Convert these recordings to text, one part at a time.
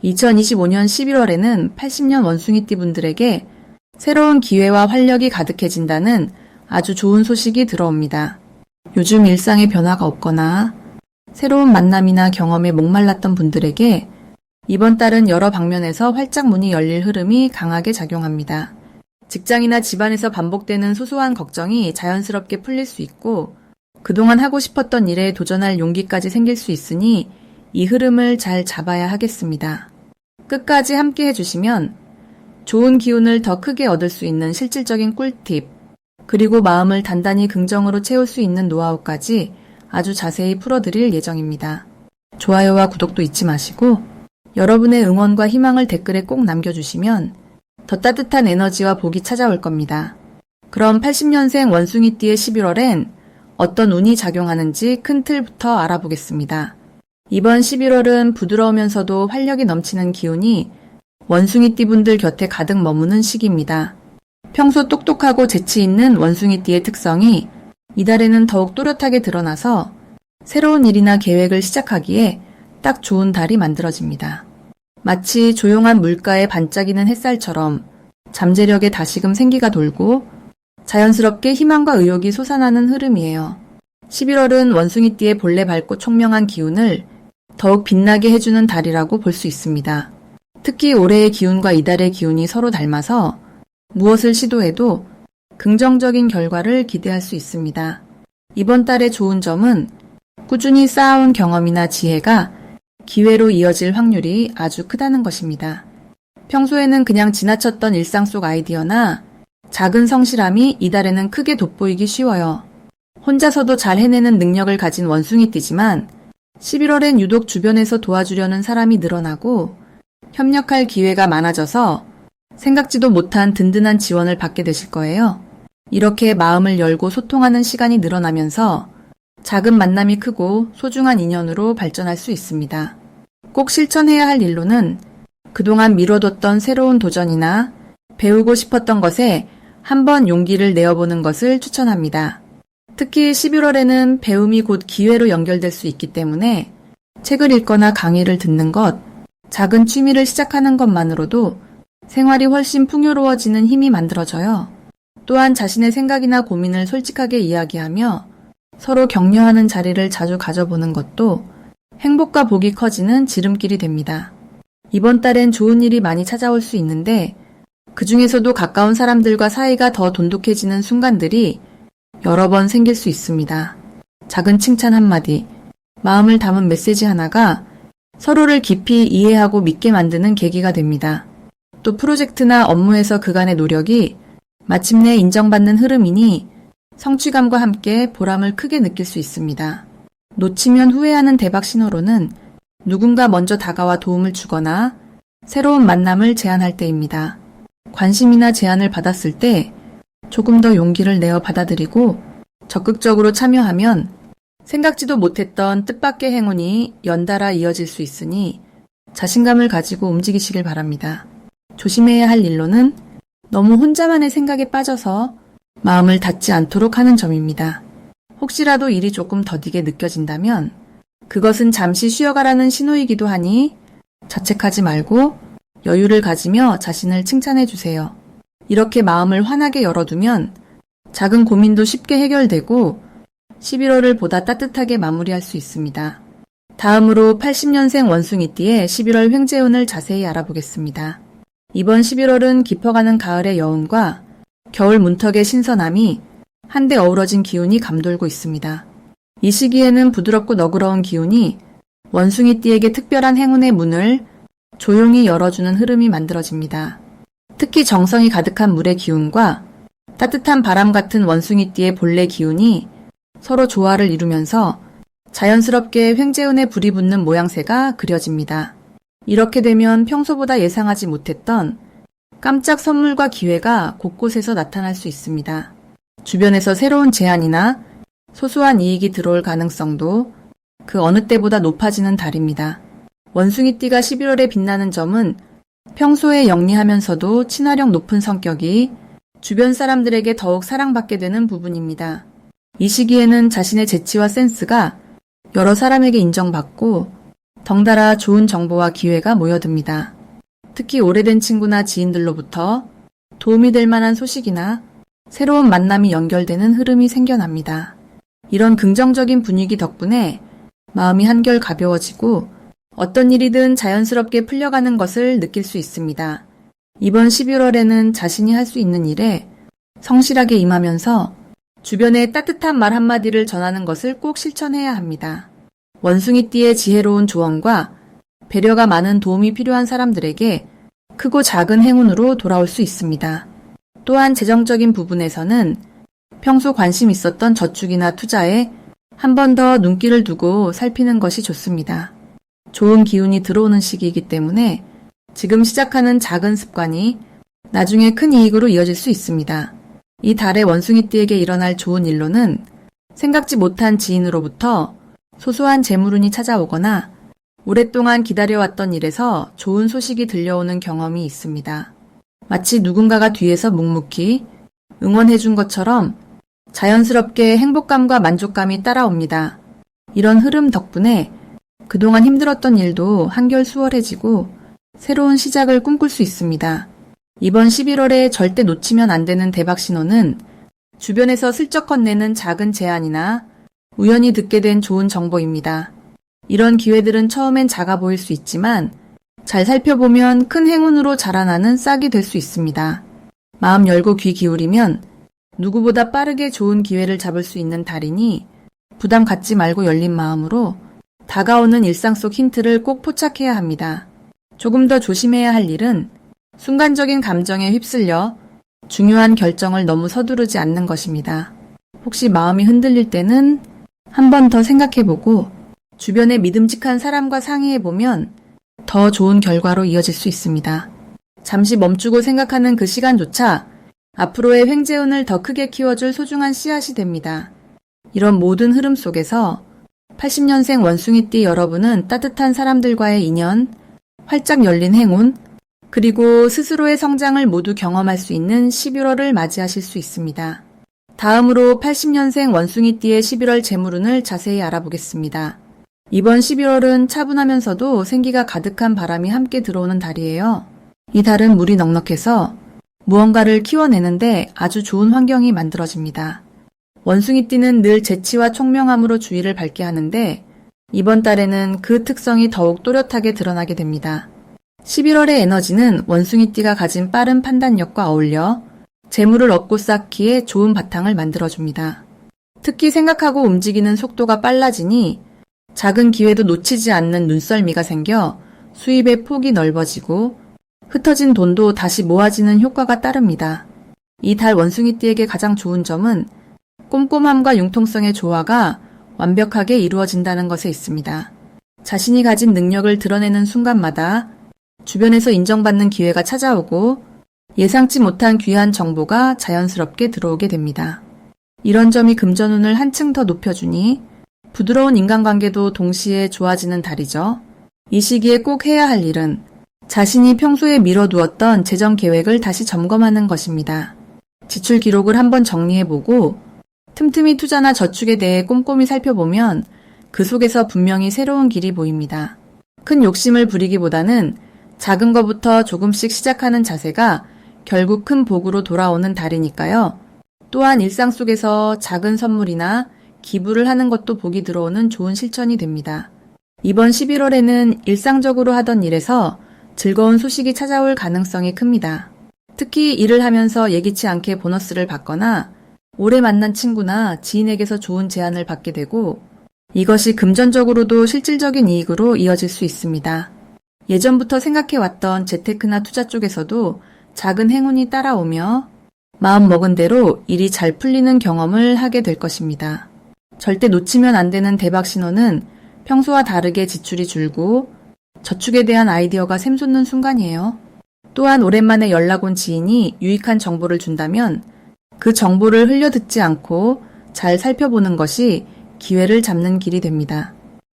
2025년 11월에는 80년 원숭이띠 분들에게 새로운 기회와 활력이 가득해진다는 아주 좋은 소식이 들어옵니다. 요즘 일상에 변화가 없거나 새로운 만남이나 경험에 목말랐던 분들에게 이번 달은 여러 방면에서 활짝 문이 열릴 흐름이 강하게 작용합니다. 직장이나 집안에서 반복되는 소소한 걱정이 자연스럽게 풀릴 수 있고 그동안 하고 싶었던 일에 도전할 용기까지 생길 수 있으니 이 흐름을 잘 잡아야 하겠습니다. 끝까지 함께 해주시면 좋은 기운을 더 크게 얻을 수 있는 실질적인 꿀팁, 그리고 마음을 단단히 긍정으로 채울 수 있는 노하우까지 아주 자세히 풀어드릴 예정입니다. 좋아요와 구독도 잊지 마시고 여러분의 응원과 희망을 댓글에 꼭 남겨주시면 더 따뜻한 에너지와 복이 찾아올 겁니다. 그럼 80년생 원숭이띠의 11월엔 어떤 운이 작용하는지 큰 틀부터 알아보겠습니다. 이번 11월은 부드러우면서도 활력이 넘치는 기운이 원숭이띠 분들 곁에 가득 머무는 시기입니다. 평소 똑똑하고 재치 있는 원숭이띠의 특성이 이달에는 더욱 또렷하게 드러나서 새로운 일이나 계획을 시작하기에 딱 좋은 달이 만들어집니다. 마치 조용한 물가에 반짝이는 햇살처럼 잠재력에 다시금 생기가 돌고 자연스럽게 희망과 의욕이 솟아나는 흐름이에요. 11월은 원숭이띠의 본래 밝고 총명한 기운을 더욱 빛나게 해주는 달이라고 볼 수 있습니다. 특히 올해의 기운과 이달의 기운이 서로 닮아서 무엇을 시도해도 긍정적인 결과를 기대할 수 있습니다. 이번 달의 좋은 점은 꾸준히 쌓아온 경험이나 지혜가 기회로 이어질 확률이 아주 크다는 것입니다. 평소에는 그냥 지나쳤던 일상 속 아이디어나 작은 성실함이 이달에는 크게 돋보이기 쉬워요. 혼자서도 잘 해내는 능력을 가진 원숭이띠지만 11월엔 유독 주변에서 도와주려는 사람이 늘어나고 협력할 기회가 많아져서 생각지도 못한 든든한 지원을 받게 되실 거예요. 이렇게 마음을 열고 소통하는 시간이 늘어나면서 작은 만남이 크고 소중한 인연으로 발전할 수 있습니다. 꼭 실천해야 할 일로는 그동안 미뤄뒀던 새로운 도전이나 배우고 싶었던 것에 한번 용기를 내어보는 것을 추천합니다. 특히 11월에는 배움이 곧 기회로 연결될 수 있기 때문에 책을 읽거나 강의를 듣는 것, 작은 취미를 시작하는 것만으로도 생활이 훨씬 풍요로워지는 힘이 만들어져요. 또한 자신의 생각이나 고민을 솔직하게 이야기하며 서로 격려하는 자리를 자주 가져보는 것도 행복과 복이 커지는 지름길이 됩니다. 이번 달엔 좋은 일이 많이 찾아올 수 있는데 그 중에서도 가까운 사람들과 사이가 더 돈독해지는 순간들이 여러 번 생길 수 있습니다. 작은 칭찬 한마디, 마음을 담은 메시지 하나가 서로를 깊이 이해하고 믿게 만드는 계기가 됩니다. 또 프로젝트나 업무에서 그간의 노력이 마침내 인정받는 흐름이니 성취감과 함께 보람을 크게 느낄 수 있습니다. 놓치면 후회하는 대박 신호로는 누군가 먼저 다가와 도움을 주거나 새로운 만남을 제안할 때입니다. 관심이나 제안을 받았을 때 조금 더 용기를 내어 받아들이고 적극적으로 참여하면 생각지도 못했던 뜻밖의 행운이 연달아 이어질 수 있으니 자신감을 가지고 움직이시길 바랍니다. 조심해야 할 일로는 너무 혼자만의 생각에 빠져서 마음을 닫지 않도록 하는 점입니다. 혹시라도 일이 조금 더디게 느껴진다면 그것은 잠시 쉬어가라는 신호이기도 하니 자책하지 말고 여유를 가지며 자신을 칭찬해 주세요. 이렇게 마음을 환하게 열어두면 작은 고민도 쉽게 해결되고 11월을 보다 따뜻하게 마무리할 수 있습니다. 다음으로 80년생 원숭이띠의 11월 횡재운을 자세히 알아보겠습니다. 이번 11월은 깊어가는 가을의 여운과 겨울 문턱의 신선함이 한데 어우러진 기운이 감돌고 있습니다. 이 시기에는 부드럽고 너그러운 기운이 원숭이띠에게 특별한 행운의 문을 조용히 열어주는 흐름이 만들어집니다. 특히 정성이 가득한 물의 기운과 따뜻한 바람 같은 원숭이띠의 본래 기운이 서로 조화를 이루면서 자연스럽게 횡재운에 불이 붙는 모양새가 그려집니다. 이렇게 되면 평소보다 예상하지 못했던 깜짝 선물과 기회가 곳곳에서 나타날 수 있습니다. 주변에서 새로운 제안이나 소소한 이익이 들어올 가능성도 그 어느 때보다 높아지는 달입니다. 원숭이띠가 11월에 빛나는 점은 평소에 영리하면서도 친화력 높은 성격이 주변 사람들에게 더욱 사랑받게 되는 부분입니다. 이 시기에는 자신의 재치와 센스가 여러 사람에게 인정받고 덩달아 좋은 정보와 기회가 모여듭니다. 특히 오래된 친구나 지인들로부터 도움이 될 만한 소식이나 새로운 만남이 연결되는 흐름이 생겨납니다. 이런 긍정적인 분위기 덕분에 마음이 한결 가벼워지고 어떤 일이든 자연스럽게 풀려가는 것을 느낄 수 있습니다. 이번 11월에는 자신이 할 수 있는 일에 성실하게 임하면서 주변에 따뜻한 말 한마디를 전하는 것을 꼭 실천해야 합니다. 원숭이띠의 지혜로운 조언과 배려가 많은 도움이 필요한 사람들에게 크고 작은 행운으로 돌아올 수 있습니다. 또한 재정적인 부분에서는 평소 관심 있었던 저축이나 투자에 한 번 더 눈길을 두고 살피는 것이 좋습니다. 좋은 기운이 들어오는 시기이기 때문에 지금 시작하는 작은 습관이 나중에 큰 이익으로 이어질 수 있습니다. 이 달의 원숭이띠에게 일어날 좋은 일로는 생각지 못한 지인으로부터 소소한 재물운이 찾아오거나 오랫동안 기다려왔던 일에서 좋은 소식이 들려오는 경험이 있습니다. 마치 누군가가 뒤에서 묵묵히 응원해준 것처럼 자연스럽게 행복감과 만족감이 따라옵니다. 이런 흐름 덕분에 그동안 힘들었던 일도 한결 수월해지고 새로운 시작을 꿈꿀 수 있습니다. 이번 11월에 절대 놓치면 안 되는 대박 신호는 주변에서 슬쩍 건네는 작은 제안이나 우연히 듣게 된 좋은 정보입니다. 이런 기회들은 처음엔 작아 보일 수 있지만 잘 살펴보면 큰 행운으로 자라나는 싹이 될 수 있습니다. 마음 열고 귀 기울이면 누구보다 빠르게 좋은 기회를 잡을 수 있는 달이니 부담 갖지 말고 열린 마음으로 다가오는 일상 속 힌트를 꼭 포착해야 합니다. 조금 더 조심해야 할 일은 순간적인 감정에 휩쓸려 중요한 결정을 너무 서두르지 않는 것입니다. 혹시 마음이 흔들릴 때는 한 번 더 생각해보고 주변의 믿음직한 사람과 상의해보면 더 좋은 결과로 이어질 수 있습니다. 잠시 멈추고 생각하는 그 시간조차 앞으로의 횡재운을 더 크게 키워줄 소중한 씨앗이 됩니다. 이런 모든 흐름 속에서 80년생 원숭이띠 여러분은 따뜻한 사람들과의 인연, 활짝 열린 행운, 그리고 스스로의 성장을 모두 경험할 수 있는 11월을 맞이하실 수 있습니다. 다음으로 80년생 원숭이띠의 11월 재물운을 자세히 알아보겠습니다. 이번 11월은 차분하면서도 생기가 가득한 바람이 함께 들어오는 달이에요. 이 달은 물이 넉넉해서 무언가를 키워내는데 아주 좋은 환경이 만들어집니다. 원숭이띠는 늘 재치와 총명함으로 주위를 밝게 하는데 이번 달에는 그 특성이 더욱 또렷하게 드러나게 됩니다. 11월의 에너지는 원숭이띠가 가진 빠른 판단력과 어울려 재물을 얻고 쌓기에 좋은 바탕을 만들어줍니다. 특히 생각하고 움직이는 속도가 빨라지니 작은 기회도 놓치지 않는 눈썰미가 생겨 수입의 폭이 넓어지고 흩어진 돈도 다시 모아지는 효과가 따릅니다. 이 달 원숭이띠에게 가장 좋은 점은 꼼꼼함과 융통성의 조화가 완벽하게 이루어진다는 것에 있습니다. 자신이 가진 능력을 드러내는 순간마다 주변에서 인정받는 기회가 찾아오고 예상치 못한 귀한 정보가 자연스럽게 들어오게 됩니다. 이런 점이 금전운을 한층 더 높여주니 부드러운 인간관계도 동시에 좋아지는 달이죠. 이 시기에 꼭 해야 할 일은 자신이 평소에 미뤄두었던 재정 계획을 다시 점검하는 것입니다. 지출 기록을 한번 정리해보고 틈틈이 투자나 저축에 대해 꼼꼼히 살펴보면 그 속에서 분명히 새로운 길이 보입니다. 큰 욕심을 부리기보다는 작은 것부터 조금씩 시작하는 자세가 결국 큰 복으로 돌아오는 달이니까요. 또한 일상 속에서 작은 선물이나 기부를 하는 것도 복이 들어오는 좋은 실천이 됩니다. 이번 11월에는 일상적으로 하던 일에서 즐거운 소식이 찾아올 가능성이 큽니다. 특히 일을 하면서 예기치 않게 보너스를 받거나 오래 만난 친구나 지인에게서 좋은 제안을 받게 되고 이것이 금전적으로도 실질적인 이익으로 이어질 수 있습니다. 예전부터 생각해왔던 재테크나 투자 쪽에서도 작은 행운이 따라오며 마음 먹은 대로 일이 잘 풀리는 경험을 하게 될 것입니다. 절대 놓치면 안 되는 대박 신호는 평소와 다르게 지출이 줄고 저축에 대한 아이디어가 샘솟는 순간이에요. 또한 오랜만에 연락 온 지인이 유익한 정보를 준다면 그 정보를 흘려듣지 않고 잘 살펴보는 것이 기회를 잡는 길이 됩니다.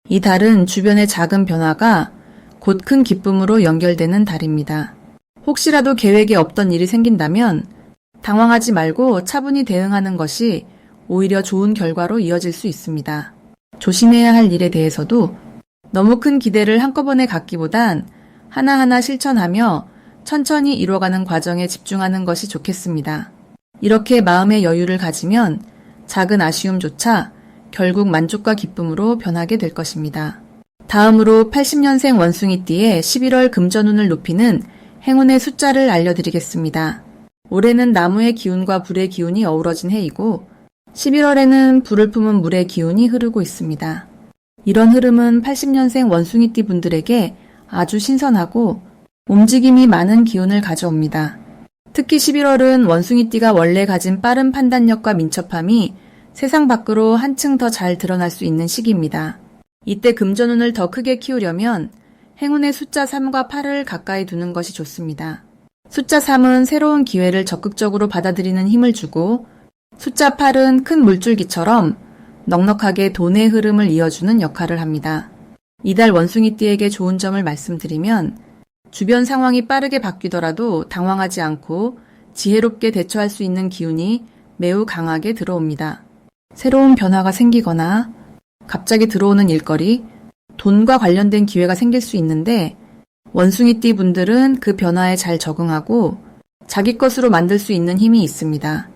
이 달은 주변의 작은 변화가 곧 큰 기쁨으로 연결되는 달입니다. 혹시라도 계획에 없던 일이 생긴다면 당황하지 말고 차분히 대응하는 것이 오히려 좋은 결과로 이어질 수 있습니다. 조심해야 할 일에 대해서도 너무 큰 기대를 한꺼번에 갖기보단 하나하나 실천하며 천천히 이뤄가는 과정에 집중하는 것이 좋겠습니다. 이렇게 마음의 여유를 가지면 작은 아쉬움조차 결국 만족과 기쁨으로 변하게 될 것입니다. 다음으로 80년생 원숭이띠의 11월 금전운을 높이는 행운의 숫자를 알려드리겠습니다. 올해는 나무의 기운과 불의 기운이 어우러진 해이고 11월에는 불을 품은 물의 기운이 흐르고 있습니다. 이런 흐름은 80년생 원숭이띠 분들에게 아주 신선하고 움직임이 많은 기운을 가져옵니다. 특히 11월은 원숭이띠가 원래 가진 빠른 판단력과 민첩함이 세상 밖으로 한층 더 잘 드러날 수 있는 시기입니다. 이때 금전운을 더 크게 키우려면 행운의 숫자 3과 8을 가까이 두는 것이 좋습니다. 숫자 3은 새로운 기회를 적극적으로 받아들이는 힘을 주고 숫자 8은 큰 물줄기처럼 넉넉하게 돈의 흐름을 이어주는 역할을 합니다. 이달 원숭이띠에게 좋은 점을 말씀드리면 주변 상황이 빠르게 바뀌더라도 당황하지 않고 지혜롭게 대처할 수 있는 기운이 매우 강하게 들어옵니다. 새로운 변화가 생기거나 갑자기 들어오는 일거리, 돈과 관련된 기회가 생길 수 있는데 원숭이띠 분들은 그 변화에 잘 적응하고 자기 것으로 만들 수 있는 힘이 있습니다.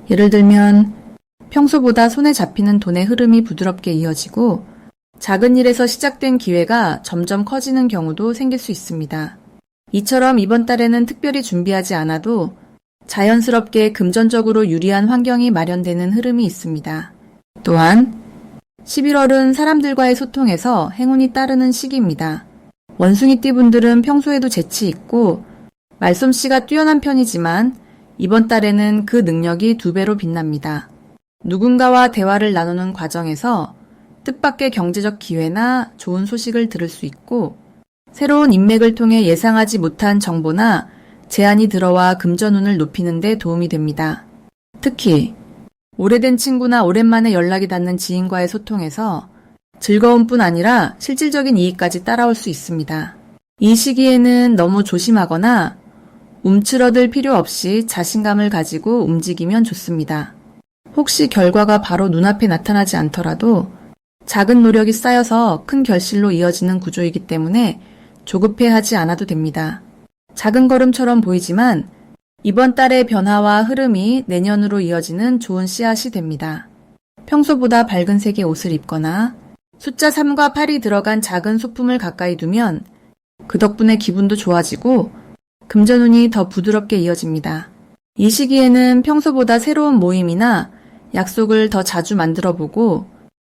예를 들면 평소보다 손에 잡히는 돈의 흐름이 부드럽게 이어지고 작은 일에서 시작된 기회가 점점 커지는 경우도 생길 수 있습니다. 이처럼 이번 달에는 특별히 준비하지 않아도 자연스럽게 금전적으로 유리한 환경이 마련되는 흐름이 있습니다. 또한 11월은 사람들과의 소통에서 행운이 따르는 시기입니다. 원숭이띠 분들은 평소에도 재치 있고 말솜씨가 뛰어난 편이지만 이번 달에는 그 능력이 2배로 빛납니다. 누군가와 대화를 나누는 과정에서 뜻밖의 경제적 기회나 좋은 소식을 들을 수 있고 새로운 인맥을 통해 예상하지 못한 정보나 제안이 들어와 금전운을 높이는 데 도움이 됩니다. 특히 오래된 친구나 오랜만에 연락이 닿는 지인과의 소통에서 즐거움뿐 아니라 실질적인 이익까지 따라올 수 있습니다. 이 시기에는 너무 조심하거나 움츠러들 필요 없이 자신감을 가지고 움직이면 좋습니다. 혹시 결과가 바로 눈앞에 나타나지 않더라도 작은 노력이 쌓여서 큰 결실로 이어지는 구조이기 때문에 조급해하지 않아도 됩니다. 작은 걸음처럼 보이지만 이번 달의 변화와 흐름이 내년으로 이어지는 좋은 씨앗이 됩니다. 평소보다 밝은 색의 옷을 입거나 숫자 3과 8이 들어간 작은 소품을 가까이 두면 그 덕분에 기분도 좋아지고 금전운이 더 부드럽게 이어집니다. 이 시기에는 평소보다 새로운 모임이나 약속을 더 자주 만들어보고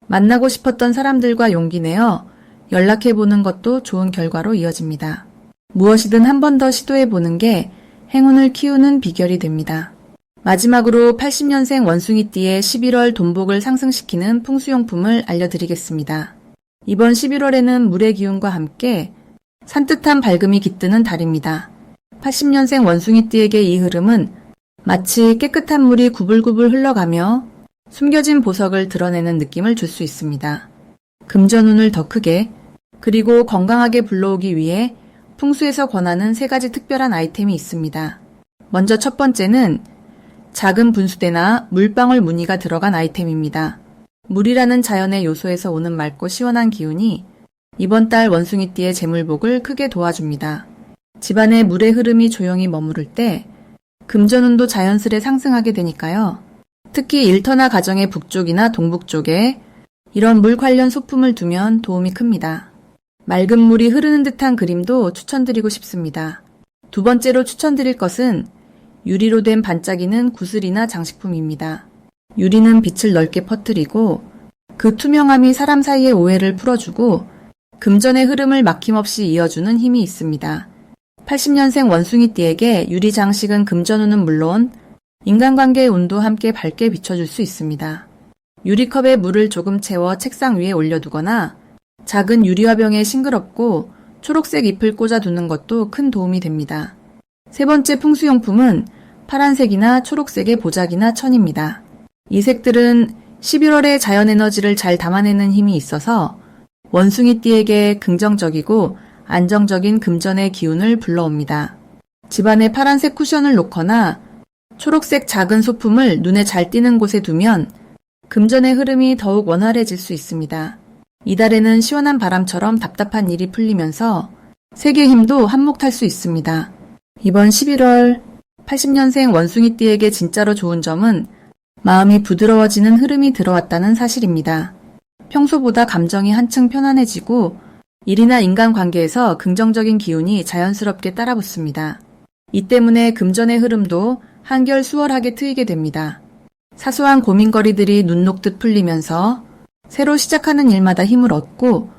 만나고 싶었던 사람들과 용기 내어 연락해보는 것도 좋은 결과로 이어집니다. 무엇이든 한 번 더 시도해보는 게 행운을 키우는 비결이 됩니다. 마지막으로 80년생 원숭이띠의 11월 돈복을 상승시키는 풍수용품을 알려드리겠습니다. 이번 11월에는 물의 기운과 함께 산뜻한 밝음이 깃드는 달입니다. 80년생 원숭이띠에게 이 흐름은 마치 깨끗한 물이 구불구불 흘러가며 숨겨진 보석을 드러내는 느낌을 줄 수 있습니다. 금전운을 더 크게 그리고 건강하게 불러오기 위해 풍수에서 권하는 3가지 특별한 아이템이 있습니다. 먼저 첫 번째는 작은 분수대나 물방울 무늬가 들어간 아이템입니다. 물이라는 자연의 요소에서 오는 맑고 시원한 기운이 이번 달 원숭이띠의 재물복을 크게 도와줍니다. 집안의 물의 흐름이 조용히 머무를 때 금전운도 자연스레 상승하게 되니까요. 특히 일터나 가정의 북쪽이나 동북쪽에 이런 물 관련 소품을 두면 도움이 큽니다. 맑은 물이 흐르는 듯한 그림도 추천드리고 싶습니다. 두 번째로 추천드릴 것은 유리로 된 반짝이는 구슬이나 장식품입니다. 유리는 빛을 넓게 퍼뜨리고 그 투명함이 사람 사이의 오해를 풀어주고 금전의 흐름을 막힘없이 이어주는 힘이 있습니다. 80년생 원숭이띠에게 유리 장식은 금전운은 물론 인간관계의 운도 함께 밝게 비춰줄 수 있습니다. 유리컵에 물을 조금 채워 책상 위에 올려두거나 작은 유리화병에 싱그럽고 초록색 잎을 꽂아두는 것도 큰 도움이 됩니다. 세 번째 풍수용품은 파란색이나 초록색의 보자기나 천입니다. 이 색들은 11월의 자연에너지를 잘 담아내는 힘이 있어서 원숭이띠에게 긍정적이고 안정적인 금전의 기운을 불러옵니다. 집안에 파란색 쿠션을 놓거나 초록색 작은 소품을 눈에 잘 띄는 곳에 두면 금전의 흐름이 더욱 원활해질 수 있습니다. 이달에는 시원한 바람처럼 답답한 일이 풀리면서 세계 힘도 한몫할 수 있습니다. 이번 11월 80년생 원숭이띠에게 진짜로 좋은 점은 마음이 부드러워지는 흐름이 들어왔다는 사실입니다. 평소보다 감정이 한층 편안해지고 일이나 인간관계에서 긍정적인 기운이 자연스럽게 따라붙습니다. 이 때문에 금전의 흐름도 한결 수월하게 트이게 됩니다. 사소한 고민거리들이 눈 녹듯 풀리면서 새로 시작하는 일마다 힘을 얻고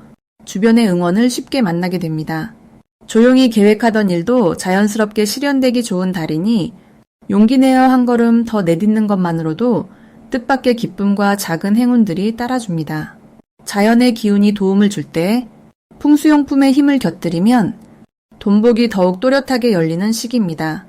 주변의 응원을 쉽게 만나게 됩니다. 조용히 계획하던 일도 자연스럽게 실현되기 좋은 달이니 용기 내어 한 걸음 더 내딛는 것만으로도 뜻밖의 기쁨과 작은 행운들이 따라줍니다. 자연의 기운이 도움을 줄 때 풍수용품의 힘을 곁들이면 돈복이 더욱 또렷하게 열리는 시기입니다.